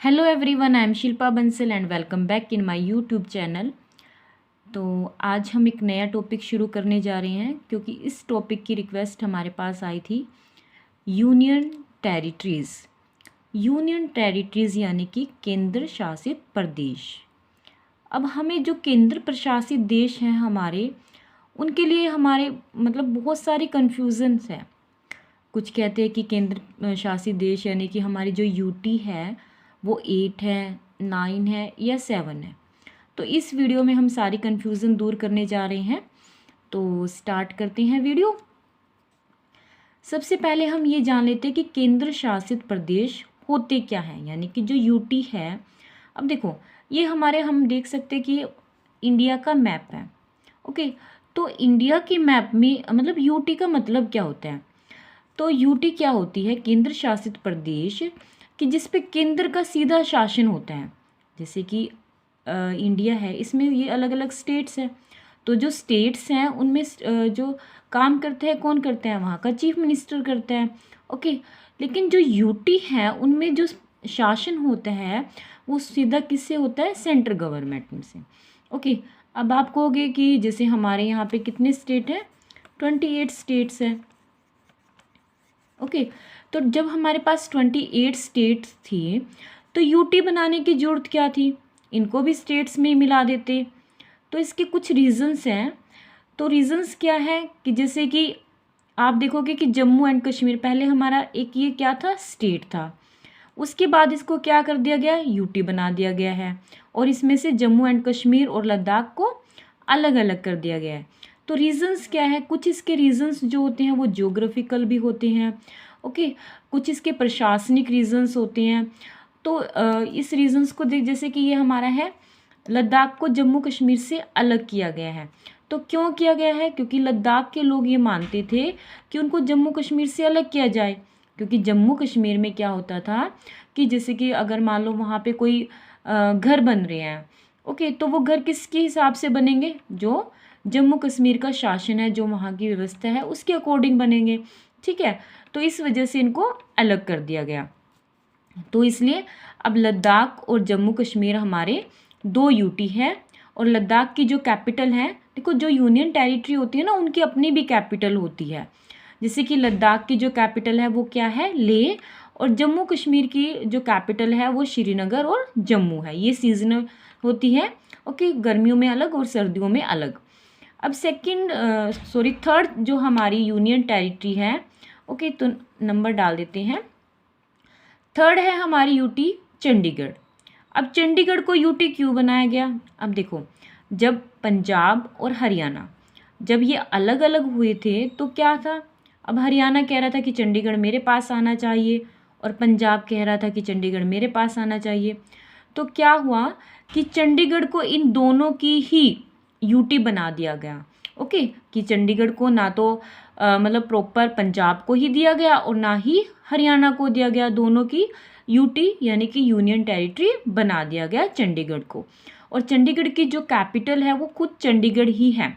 Hello everyone, I am Shilpa Bansal and welcome back in my YouTube channel. तो आज हम एक नया टॉपिक शुरू करने जा रहे हैं क्योंकि इस टॉपिक की रिक्वेस्ट हमारे पास आई थी। Union territories. यूनियन टेरिटरीज़ यानी कि केंद्र शासित प्रदेश। अब हमें जो केंद्र प्रशासित देश हैं हमारे, उनके लिए हमारे बहुत सारी कन्फ्यूज़न्स हैं। कुछ कहते हैं कि केंद्र शासित देश यानी कि हमारी जो यूटी है वो 8 है, 9 है या 7 है। तो इस वीडियो में हम सारी कन्फ्यूज़न दूर करने जा रहे हैं। तो स्टार्ट करते हैं वीडियो। सबसे पहले हम ये जान लेते हैं कि केंद्र शासित प्रदेश होते क्या हैं, यानी कि जो यूटी है। अब देखो, ये हम देख सकते हैं कि इंडिया का मैप है। ओके, तो इंडिया के मैप में यूटी का मतलब क्या होता है? तो यूटी क्या होती है? केंद्र शासित प्रदेश कि जिस पे केंद्र का सीधा शासन होता है। जैसे कि इंडिया है, इसमें ये अलग अलग स्टेट्स हैं। तो जो स्टेट्स हैं उनमें जो काम करते हैं, कौन करते हैं? वहाँ का चीफ मिनिस्टर करता है। ओके, लेकिन जो यूटी है उनमें जो शासन होता है वो सीधा किससे होता है? सेंट्रल गवर्नमेंट से। ओके, अब आप कहोगे कि जैसे हमारे यहाँ पे कितने स्टेट हैं? 28 स्टेट्स हैं। ओके, तो जब हमारे पास 28 स्टेट्स थी तो यूटी बनाने की ज़रूरत क्या थी? इनको भी स्टेट्स में मिला देते। तो इसके कुछ रीज़न्स हैं। तो रीज़न्स क्या है कि जैसे कि आप देखोगे कि जम्मू एंड कश्मीर पहले हमारा एक ये क्या था? स्टेट था। उसके बाद इसको क्या कर दिया गया? यूटी बना दिया गया है। और इसमें से जम्मू एंड कश्मीर और लद्दाख को अलग अलग कर दिया गया है। तो रीज़न्स क्या है? कुछ इसके रीज़न्स जो होते हैं वो ज्योग्राफिकल भी होते हैं। ओके, कुछ इसके प्रशासनिक रीज़न्स होते हैं। तो इस रीज़न्स को देख, जैसे कि ये हमारा है, लद्दाख को जम्मू कश्मीर से अलग किया गया है। तो क्यों किया गया है? क्योंकि लद्दाख के लोग ये मानते थे कि उनको जम्मू कश्मीर से अलग किया जाए। क्योंकि जम्मू कश्मीर में क्या होता था कि जैसे कि अगर मान लो वहाँ पे कोई घर बन रहे हैं, ओके, तो वो घर किसके हिसाब से बनेंगे? जो जम्मू कश्मीर का शासन है, जो वहाँ की व्यवस्था है, उसके अकॉर्डिंग बनेंगे। ठीक है, तो इस वजह से इनको अलग कर दिया गया। तो इसलिए अब लद्दाख और जम्मू कश्मीर हमारे दो यूटी है। और लद्दाख की जो कैपिटल है, देखो जो यूनियन टेरिटरी होती है ना, उनकी अपनी भी कैपिटल होती है। जैसे कि लद्दाख की जो कैपिटल है वो क्या है? लेह। और जम्मू कश्मीर की जो कैपिटल है वो श्रीनगर और जम्मू है। ये सीजनल होती है। ओके, गर्मियों में अलग और सर्दियों में अलग। अब थर्ड जो हमारी यूनियन टेरिटरी है, ओके, तो नंबर डाल देते हैं। थर्ड है हमारी यूटी चंडीगढ़। अब चंडीगढ़ को यूटी क्यों बनाया गया? अब देखो, जब पंजाब और हरियाणा जब ये अलग अलग हुए थे तो क्या था? अब हरियाणा कह रहा था कि चंडीगढ़ मेरे पास आना चाहिए और पंजाब कह रहा था कि चंडीगढ़ मेरे पास आना चाहिए। तो क्या हुआ कि चंडीगढ़ को इन दोनों की ही यूटी बना दिया गया। ओके, कि चंडीगढ़ को ना तो प्रॉपर पंजाब को ही दिया गया और ना ही हरियाणा को दिया गया। दोनों की यूटी यानी कि यूनियन टेरिटरी बना दिया गया चंडीगढ़ को। और चंडीगढ़ की जो कैपिटल है वो खुद चंडीगढ़ ही है।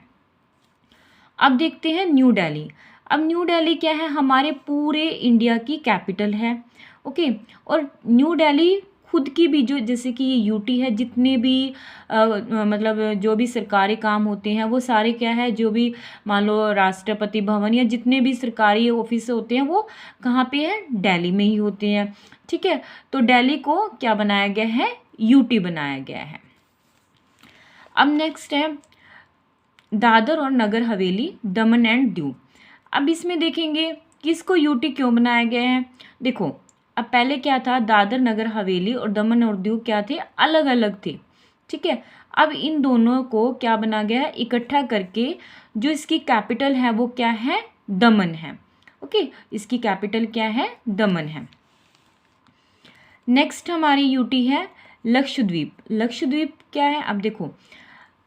अब देखते हैं न्यू दिल्ली। अब न्यू दिल्ली क्या है? हमारे पूरे इंडिया की कैपिटल है। ओके, और न्यू दिल्ली खुद की भी जो, जैसे कि ये यूटी है, जितने भी जो भी सरकारी काम होते हैं वो सारे क्या है, जो भी मान लो राष्ट्रपति भवन या जितने भी सरकारी ऑफिस होते हैं वो कहाँ पे है? दिल्ली में ही होते हैं। ठीक है, तो दिल्ली को क्या बनाया गया है? यूटी बनाया गया है। अब नेक्स्ट है दादर और नगर हवेली, दमन एंड दीव। अब इसमें देखेंगे कि इसको यूटी क्यों बनाया गया है। देखो, अब पहले क्या था? दादर नगर हवेली और दमन और दीव क्या थे? अलग अलग थे। ठीक है, अब इन दोनों को क्या बना गया है? इकट्ठा करके जो इसकी कैपिटल है वो क्या है? दमन है। ओके, इसकी कैपिटल क्या है? दमन है। नेक्स्ट हमारी यूटी है लक्षद्वीप। लक्षद्वीप क्या है? अब देखो,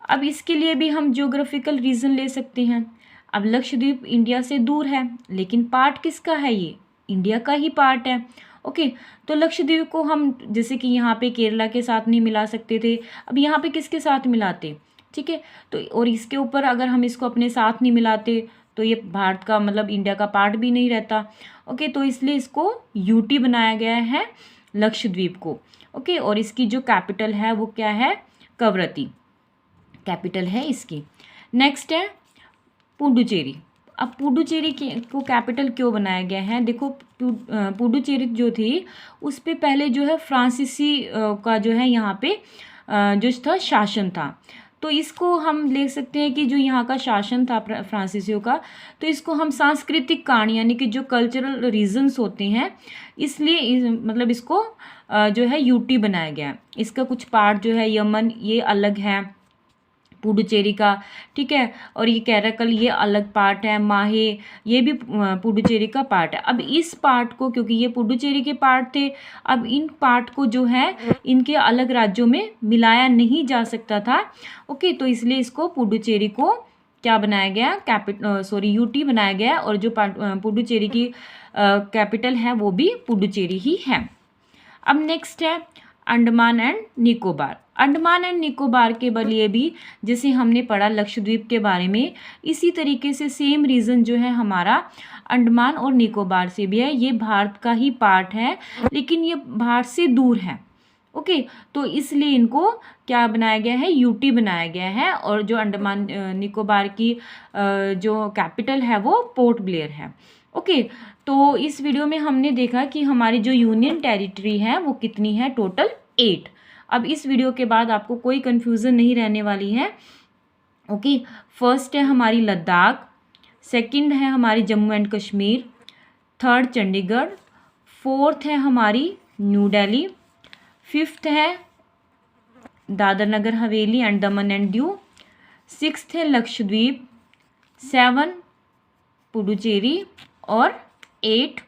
अब इसके लिए भी हम ज्योग्राफिकल रीज़न ले सकते हैं। अब लक्षद्वीप इंडिया से दूर है, लेकिन पार्ट किसका है? ये इंडिया का ही पार्ट है। ओके, तो लक्षद्वीप को हम जैसे कि यहाँ पे केरला के साथ नहीं मिला सकते थे, अब यहाँ पे किसके साथ मिलाते? ठीक है, तो और इसके ऊपर अगर हम इसको अपने साथ नहीं मिलाते तो ये भारत का इंडिया का पार्ट भी नहीं रहता। ओके, तो इसलिए इसको यूटी बनाया गया है लक्षद्वीप को। ओके, और इसकी जो कैपिटल है वो क्या है, कवरत्ती कैपिटल है इसकी। नेक्स्ट है पुडुचेरी। अब पुडुचेरी को कैपिटल क्यों बनाया गया है, देखो पुडुचेरी जो थी उस पे पहले जो है फ्रांसीसी का जो है यहाँ पे जो था शासन था। तो इसको हम ले सकते हैं कि जो यहाँ का शासन था फ्रांसीसियों का, तो इसको हम सांस्कृतिक कारण यानी कि जो कल्चरल रीजन्स होते हैं इसलिए मतलब इसको जो है यूटी बनाया गया। इसका कुछ पार्ट जो है यमन ये अलग है पुडुचेरी का, ठीक है, और ये कैराकल ये अलग पार्ट है, माहे ये भी पुडुचेरी का पार्ट है। अब इस पार्ट को, क्योंकि ये पुडुचेरी के पार्ट थे, अब इन पार्ट को जो है इनके अलग राज्यों में मिलाया नहीं जा सकता था। ओके, तो इसलिए इसको पुडुचेरी को क्या बनाया गया, यूटी बनाया गया, और जो पुडुचेरी की कैपिटल है वो भी पुडुचेरी ही है। अब नेक्स्ट है अंडमान एंड निकोबार। अंडमान एंड निकोबार के लिए भी जैसे हमने पढ़ा लक्षद्वीप के बारे में, इसी तरीके से सेम रीज़न जो है हमारा अंडमान और निकोबार से भी है। ये भारत का ही पार्ट है लेकिन ये भारत से दूर है। ओके, तो इसलिए इनको क्या बनाया गया है, यूटी बनाया गया है, और जो अंडमान निकोबार की जो कैपिटल है वो पोर्ट ब्लेयर है। ओके, तो इस वीडियो में हमने देखा कि हमारी जो यूनियन टेरिटरी है वो कितनी है, टोटल 8। अब इस वीडियो के बाद आपको कोई कन्फ्यूज़न नहीं रहने वाली है। ओके, फर्स्ट है हमारी लद्दाख, सेकंड है हमारी Jammu and Kashmir, third Chandigarh, fourth है हमारी न्यू दिल्ली, फिफ्थ है Dadar Nagar Haveli and Daman and Diu, sixth है लक्षद्वीप, 7 पुडुचेरी और 8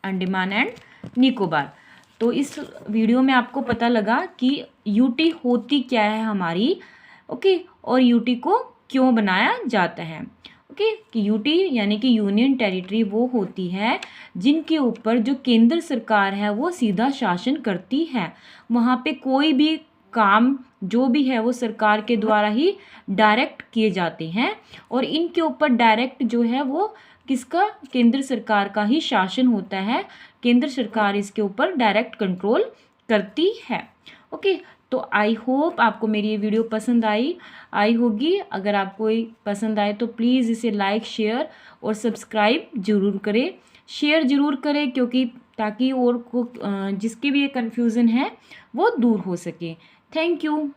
अंडमान एंड निकोबार। तो इस वीडियो में आपको पता लगा कि यूटी होती क्या है हमारी, ओके, और यूटी को क्यों बनाया जाता है। ओके, कि यूटी यानी कि यूनियन टेरिटरी वो होती है जिनके ऊपर जो केंद्र सरकार है वो सीधा शासन करती है। वहाँ पे कोई भी काम जो भी है वो सरकार के द्वारा ही डायरेक्ट किए जाते हैं, और इनके ऊपर डायरेक्ट जो है वो किसका, केंद्र सरकार का ही शासन होता है। केंद्र सरकार इसके ऊपर डायरेक्ट कंट्रोल करती है। ओके, तो आई होप आपको मेरी ये वीडियो पसंद आई होगी। अगर आपको पसंद आए तो प्लीज़ इसे लाइक, शेयर और सब्सक्राइब जरूर करें, शेयर ज़रूर करें, क्योंकि ताकि और को जिसकी भी ये कन्फ्यूज़न है वो दूर हो सके। Thank you.